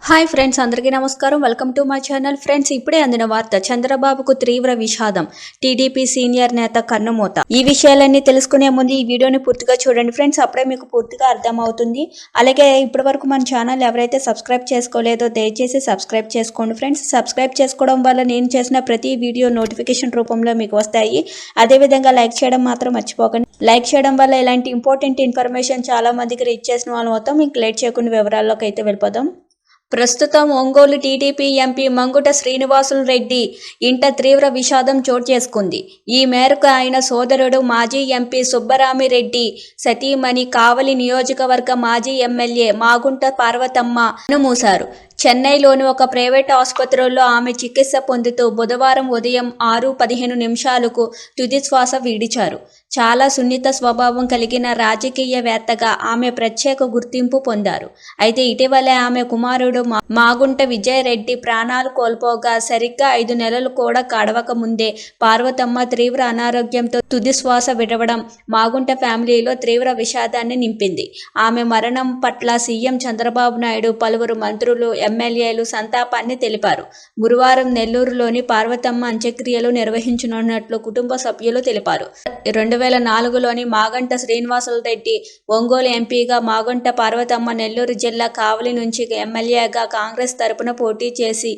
Hi friends, అందరికీ నమస్కారం. Welcome to my channel. Friends, ఇప్పుడే అందిన వార్త. చంద్రబాబుకు తీవ్ర విషాదం. టీడీపీ సీనియర్ నేత కన్నుమూత. ఈ విషయాలన్నీ తెలుసుకునే ముందు ఈ వీడియోని పూర్తిగా చూడండి ఫ్రెండ్స్. అప్పుడే మీకు పూర్తిగా అర్థమవుతుంది. అలాగే ఇప్పటి వరకు మన ఛానల్ ఎవరైతే సబ్స్క్రైబ్ చేసుకోలేదో దయచేసి సబ్స్క్రైబ్ చేసుకోండి ఫ్రెండ్స్. సబ్స్క్రైబ్ చేసుకోవడం వల్ల నేను చేసిన ప్రతి వీడియో నోటిఫికేషన్ రూపంలో మీకు వస్తాయి. అదేవిధంగా లైక్ చేయడం మాత్రం మర్చిపోకండి. లైక్ చేయడం వల్ల ఇలాంటి ఇంపార్టెంట్ ఇన్ఫర్మేషన్ చాలా మందికి రీచ్ చేసిన వాళ్ళు మొత్తం మీకు లేట్ చేయకుండా వివరాల్లోకి అయితే వెళ్ళిపోదాం. ప్రస్తుతం ఒంగోలు టీడీపీ ఎంపీ మంగుట శ్రీనివాసులు రెడ్డి ఇంట తీవ్ర విషాదం చోటు చేసుకుంది. ఈ మేరకు ఆయన సోదరుడు మాజీ ఎంపీ సుబ్బరామిరెడ్డి సతీమణి కావలి నియోజకవర్గ మాజీ ఎమ్మెల్యే మాగుంట పార్వతమ్మ కన్నుమూశారు. చెన్నైలోని ఒక ప్రైవేట్ ఆసుపత్రిలో ఆమె చికిత్స పొందుతూ బుధవారం ఉదయం 6:15 తుది శ్వాస విడిచారు. చాలా సున్నిత స్వభావం కలిగిన రాజకీయవేత్తగా ఆమె ప్రత్యేక గుర్తింపు పొందారు. అయితే ఇటీవలే ఆమె కుమారుడు మాగుంట విజయరెడ్డి ప్రాణాలు కోల్పోగా సరిగ్గా 5 నెలలు కూడా గడవక ముందే పార్వతమ్మ తీవ్ర అనారోగ్యంతో తుది శ్వాస విడవడం మాగుంట ఫ్యామిలీలో తీవ్ర విషాదాన్ని నింపింది. ఆమె మరణం పట్ల సీఎం చంద్రబాబు నాయుడు, పలువురు మంత్రులు, ఎమ్మెల్యేలు సంతాపాన్ని తెలిపారు. గురువారం నెల్లూరులోని పార్వతమ్మ అంత్యక్రియలు నిర్వహించనున్నట్లు కుటుంబ సభ్యులు తెలిపారు. 2004లోని మాగంట శ్రీనివాసులరెడ్డి ఒంగోలు ఎంపీగా, మాగంట పార్వతమ్మ నెల్లూరు జిల్లా కావలి నుంచి ఎమ్మెల్యేగా కాంగ్రెస్ తరపున పోటీ చేసి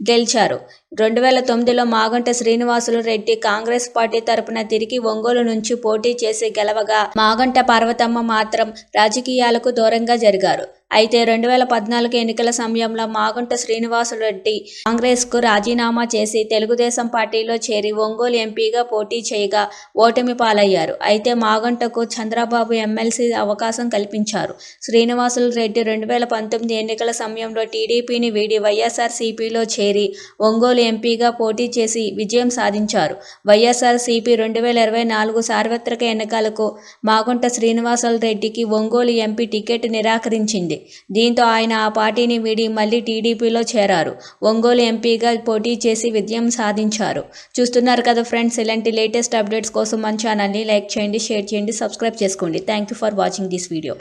గెలిచారు. 2009లో మాగంట శ్రీనివాసులరెడ్డి కాంగ్రెస్ పార్టీ తరపున తిరిగి ఒంగోలు నుంచి పోటీ చేసి గెలవగా, మాగంట పార్వతమ్మ మాత్రం రాజకీయాలకు దూరంగా జరిగారు. అయితే 2014 ఎన్నికల సమయంలో మాగుంట శ్రీనివాసులరెడ్డి కాంగ్రెస్కు రాజీనామా చేసి తెలుగుదేశం పార్టీలో చేరి ఒంగోలు ఎంపీగా పోటీ చేయగా ఓటమి పాలయ్యారు. అయితే మాగుంటకు చంద్రబాబు ఎమ్మెల్సీ అవకాశం కల్పించారు. శ్రీనివాసులరెడ్డి 2019 ఎన్నికల సమయంలో టీడీపీని వీడి వైఎస్ఆర్సీపీలో చేరి ఒంగోలు ఎంపీగా పోటీ చేసి విజయం సాధించారు. వైఎస్ఆర్సీపీ 2024 సార్వత్రిక ఎన్నికలకు మాగుంట శ్రీనివాసులరెడ్డికి ఒంగోలు ఎంపీ టికెట్ నిరాకరించింది. దీంతో ఆయన ఆ పార్టీని వీడి మళ్లీ టీడీపీలో చేరారు. ఒంగోలు ఎంపీగా పోటీ చేసి విజయం సాధించారు. చూస్తున్నారు కదా ఫ్రెండ్స్, ఇలాంటి లేటెస్ట్ అప్డేట్స్ కోసం మన ఛానల్ని లైక్ చేయండి, షేర్ చేయండి, సబ్స్క్రైబ్ చేసుకోండి. Thank you for watching this video.